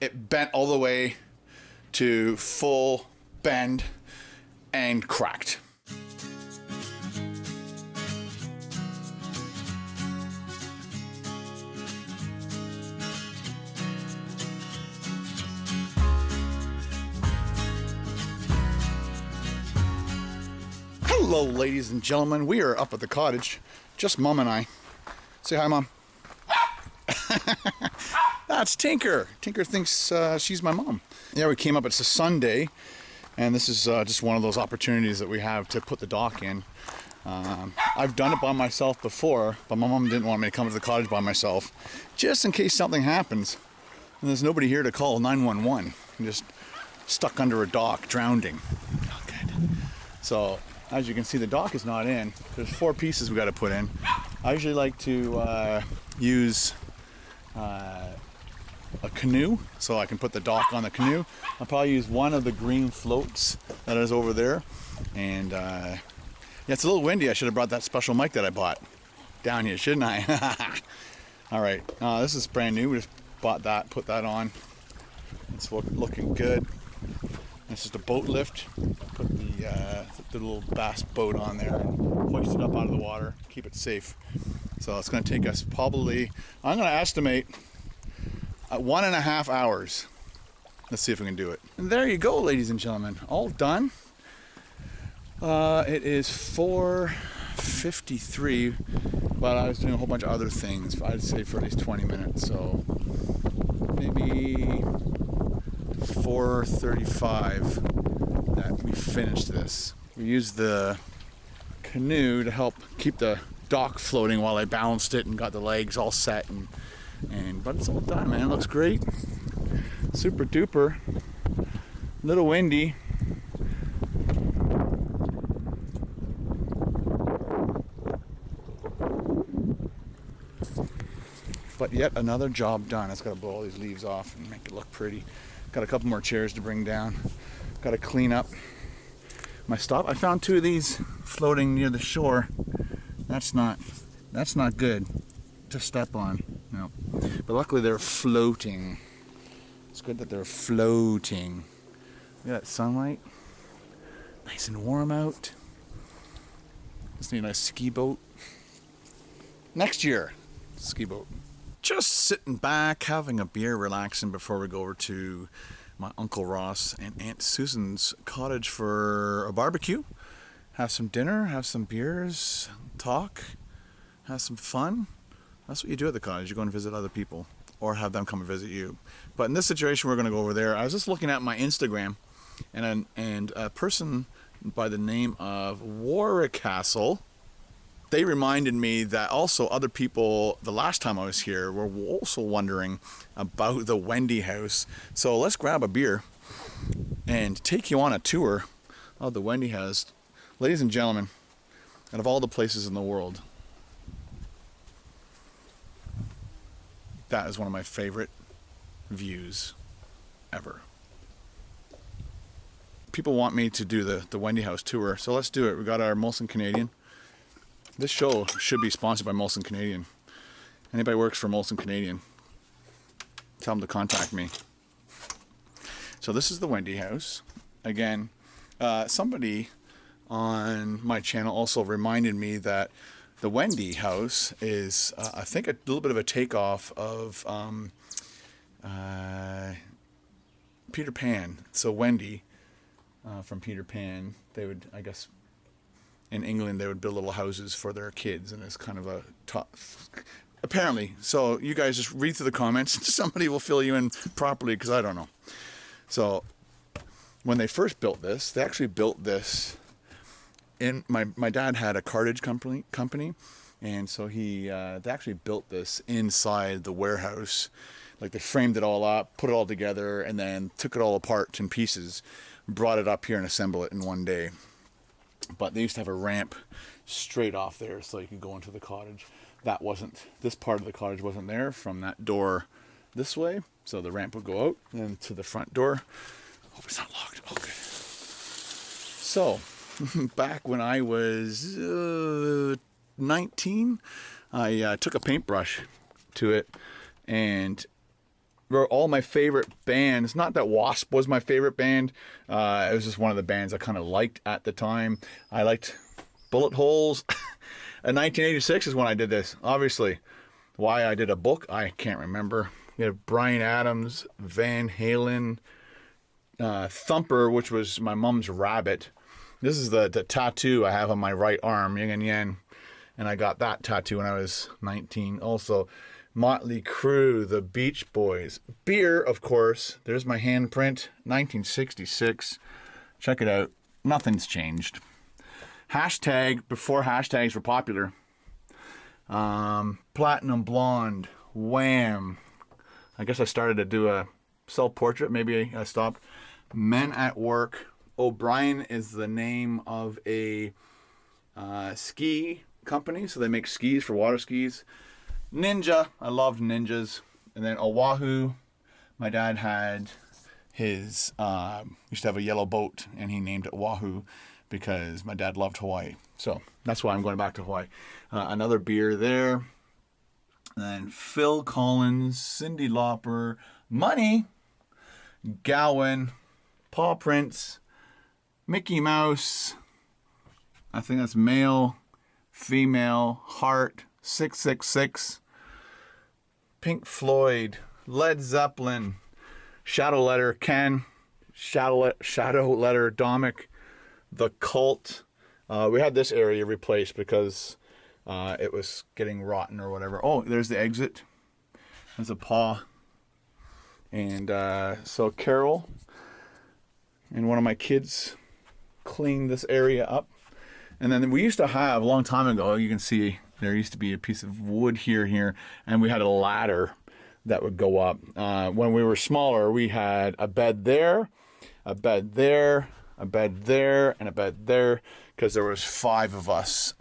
it bent all the way to full bend and cracked. Hello, ladies and gentlemen. We are up at the cottage, just Mom and I. Say hi, Mom. That's Tinker. Tinker thinks she's my mom. Yeah, we came up. It's a Sunday, and this is just one of those opportunities that we have to put the dock in. I've done it by myself before, but my mom didn't want me to come to the cottage by myself, just in case something happens, and there's nobody here to call 911. I'm just stuck under a dock, drowning. Not good. So, as you can see, the dock is not in. There's 4 pieces we got to put in. I usually like to use a canoe, so I can put the dock on the canoe. I'll probably use one of the green floats that is over there. And yeah, it's a little windy. I should have brought that special mic that I bought down here, shouldn't I? All right, this is brand new. We just bought that, put that on. It's looking good. It's just a boat lift. Put the little bass boat on there and hoist it up out of the water, keep it safe. So it's going to take us probably, I'm going to estimate 1.5 hours. Let's see if we can do it. And there you go, ladies and gentlemen, all done. It is 4:53, but I was doing a whole bunch of other things. I'd say for at least 20 minutes, so maybe 4:35 that we finished this. We used the canoe to help keep the dock floating while I balanced it and got the legs all set, but it's all done, man. It looks great. Super duper. Little windy. But yet another job done. It's got to blow all these leaves off and make it look pretty. Got a couple more chairs to bring down. Got to clean up my stuff. I found 2 of these floating near the shore. That's not good to step on. No. But luckily they're floating. It's good that they're floating. Look at that sunlight. Nice and warm out. Just need a nice ski boat. Next year, ski boat. Just sitting back, having a beer, relaxing before we go over to my Uncle Ross and Aunt Susan's cottage for a barbecue. Have some dinner, have some beers, talk, have some fun. That's what you do at the cottage. You go and visit other people or have them come and visit you. But in this situation, we're going to go over there. I was just looking at my Instagram, and a person by the name of Warwick Castle, they reminded me that also other people, the last time I was here, were also wondering about the Wendy house. So let's grab a beer and take you on a tour of the Wendy house. Ladies and gentlemen, out of all the places in the world, that is one of my favorite views ever. People want me to do the Wendy house tour, so let's do it. We got our Molson Canadian. This show should be sponsored by Molson Canadian. Anybody works for Molson Canadian, tell them to contact me. So this is the Wendy house. Again, somebody on my channel also reminded me that the Wendy house is, I think, a little bit of a takeoff of Peter Pan. So Wendy from Peter Pan, they would, I guess, in England, they would build little houses for their kids, and it's kind of a top, apparently. So you guys just read through the comments. Somebody will fill you in properly, because I don't know. So when they first built this, they actually built this in, my dad had a cartage company, and so they actually built this inside the warehouse. Like, they framed it all up, put it all together, and then took it all apart in pieces, brought it up here and assembled it in one day. But they used to have a ramp straight off there so you could go into the cottage. This part of the cottage wasn't there from that door this way. So the ramp would go out and to the front door. Hope it's not locked. Oh, good. So, back when I was 19, I took a paintbrush to it and were all my favorite bands. Not that Wasp was my favorite band. It was just one of the bands I kind of liked at the time. I liked Bullet Holes. In 1986 is when I did this. Obviously, why I did a book, I can't remember. We had Bryan Adams, Van Halen, Thumper, which was my mom's rabbit. This is the tattoo I have on my right arm, yin and yang. And I got that tattoo when I was 19. Also, Motley Crue, the Beach Boys. Beer, of course. There's my handprint, 1966. Check it out. Nothing's changed. Hashtag, before hashtags were popular. Platinum Blonde, Wham. I guess I started to do a self-portrait. Maybe I stopped. Men at Work. O'Brien is the name of a ski company. So they make skis for water skis. Ninja. I loved ninjas. And then Oahu. My dad had his, used to have a yellow boat, and he named it Oahu because my dad loved Hawaii. So that's why I'm going back to Hawaii. Another beer there. And then Phil Collins, Cyndi Lauper, Money, Gowan, Paw Prints, Mickey Mouse, I think that's male, female, Heart, 666, Pink Floyd, Led Zeppelin, Shadow Letter, Ken, Shadow Letter, Domik, The Cult. We had this area replaced because it was getting rotten or whatever. Oh, there's the exit. There's a paw. And so Carol and one of my kids cleaned this area up. And then we used to have, a long time ago, you can see there used to be a piece of wood here, and we had a ladder that would go up. When we were smaller, we had a bed there, a bed there, a bed there, and a bed there, because there was 5 of us.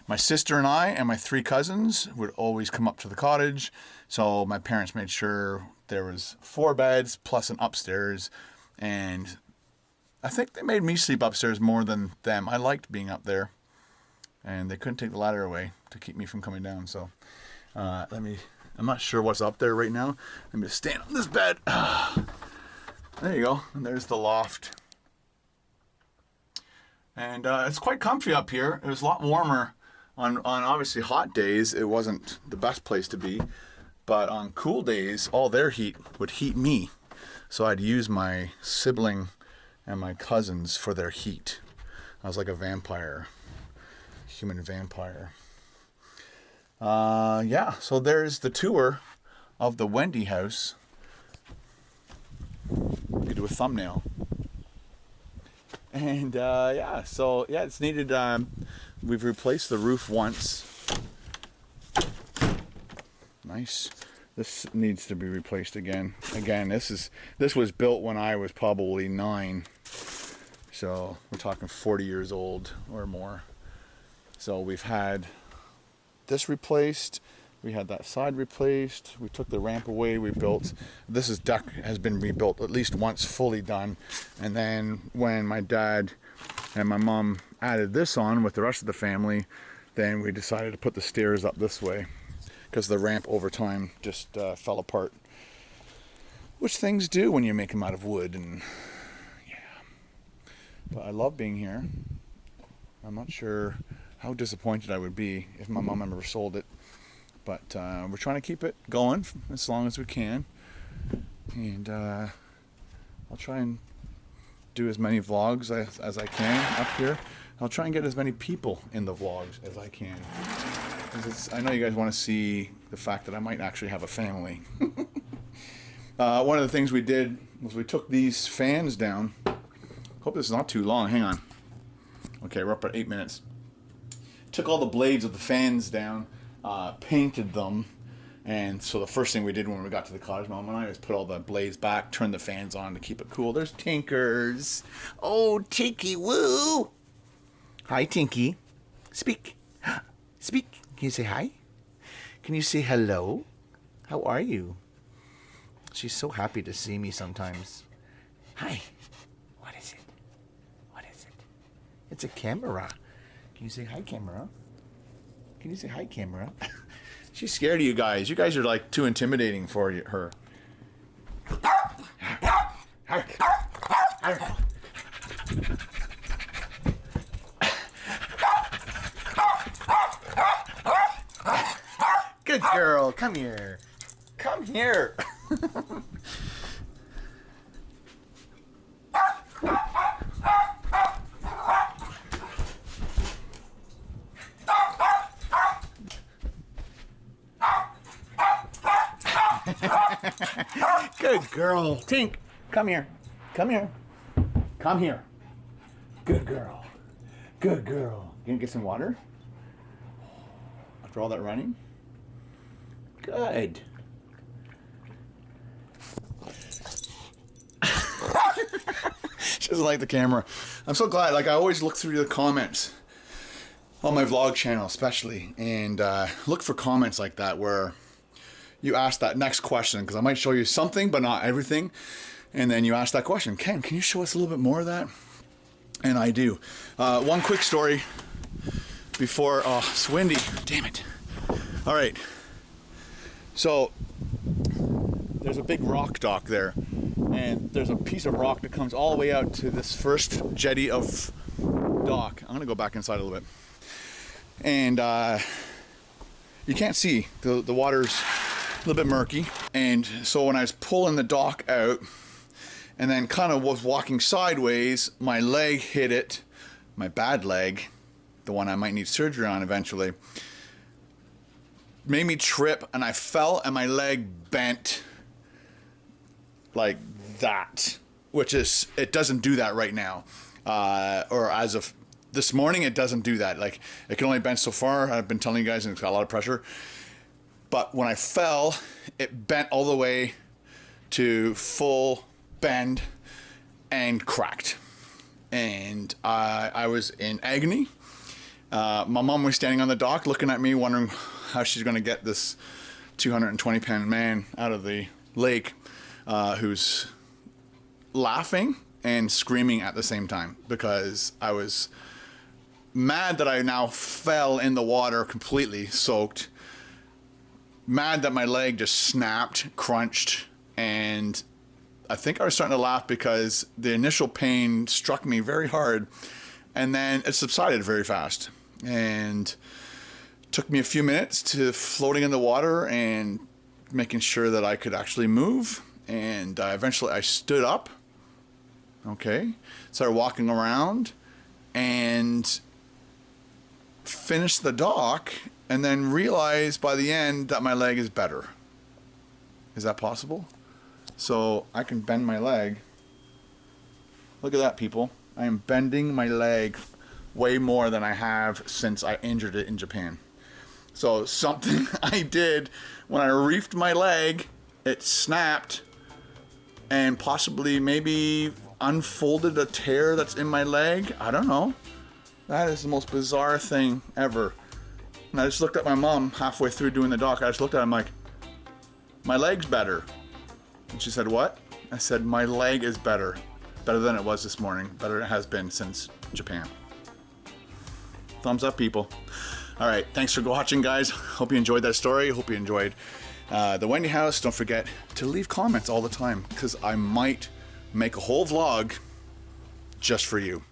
My sister and I and my 3 cousins would always come up to the cottage. So my parents made sure there was 4 beds plus an upstairs. And I think they made me sleep upstairs more than them. I liked being up there. And they couldn't take the ladder away to keep me from coming down. So I'm not sure what's up there right now. Let me just stand on this bed. There you go. And there's the loft. And it's quite comfy up here. It was a lot warmer. On obviously hot days, it wasn't the best place to be. But on cool days, all their heat would heat me. So I'd use my sibling and my cousins for their heat. I was like a vampire. Human vampire. Yeah, so there's the tour of the Wendy house. We could do a thumbnail. And yeah, so yeah, it's needed. We've replaced the roof once. Nice. This needs to be replaced again. Again, this was built when I was probably 9. So we're talking 40 years old or more. So we've had this replaced. We had that side replaced. We took the ramp away. We built. This deck has been rebuilt at least once, fully done. And then when my dad and my mom added this on with the rest of the family, then we decided to put the stairs up this way because the ramp over time just fell apart. Which things do when you make them out of wood. And yeah, but I love being here. I'm not sure how disappointed I would be if my mom ever sold it. But we're trying to keep it going as long as we can. And I'll try and do as many vlogs as I can up here. I'll try and get as many people in the vlogs as I can. I know you guys want to see the fact that I might actually have a family. One of the things we did was we took these fans down. Hope this is not too long. Hang on. Okay, we're up at 8 minutes. Took all the blades of the fans down. Painted them, and so the first thing we did when we got to the cottage, Mom and I, was put all the blades back, turn the fans on to keep it cool. There's Tinkers. Oh, Tinky Woo. Hi, Tinky. Speak. Speak. Can you say hi? Can you say hello? How are you? She's so happy to see me sometimes. Hi. What is it? What is it? It's a camera. Can you say hi, camera? Can you say hi, camera? She's scared of you guys. You guys are like too intimidating for her. here. Come here. Good girl. Tink, come here. Come here. Come here. Good girl. Good girl. You gonna get some water? After all that running? Good. She doesn't like the camera. I'm so glad. Like, I always look through the comments on my vlog channel especially, and look for comments like that where you ask that next question, because I might show you something but not everything, and then you ask that question, Ken, can you show us a little bit more of that? And I do. One quick story before, oh, it's windy, damn it. All right, so there's a big rock dock there, and there's a piece of rock that comes all the way out to this first jetty of dock. I'm gonna go back inside a little bit. And you can't see, the water's a little bit murky. And so when I was pulling the dock out and then kind of was walking sideways, my leg hit it, my bad leg, the one I might need surgery on eventually, made me trip, and I fell and my leg bent like that, which is, it doesn't do that right now, or as of this morning, it doesn't do that. Like, it can only bend so far. I've been telling you guys, and it's got a lot of pressure. But when I fell, it bent all the way to full bend and cracked. And I was in agony. My mom was standing on the dock looking at me, wondering how she's going to get this 220-pound man out of the lake, who's laughing and screaming at the same time, because I was mad that I now fell in the water completely soaked, mad that my leg just snapped, crunched, and I think I was starting to laugh because the initial pain struck me very hard, and then it subsided very fast, and took me a few minutes to floating in the water and making sure that I could actually move, and eventually I stood up, okay, started walking around, and finished the dock, and then realized by the end that my leg is better. Is that possible? So I can bend my leg. Look at that, people. I am bending my leg way more than I have since I injured it in Japan. So something I did when I reefed my leg, it snapped and possibly maybe unfolded a tear that's in my leg. I don't know. That is the most bizarre thing ever. And I just looked at my mom halfway through doing the dock. I just looked at her, I'm like, my leg's better. And she said, what? I said, my leg is better. Better than it was this morning. Better than it has been since Japan. Thumbs up, people. All right, thanks for watching, guys. Hope you enjoyed that story. Hope you enjoyed the Wendy house. Don't forget to leave comments all the time, because I might make a whole vlog just for you.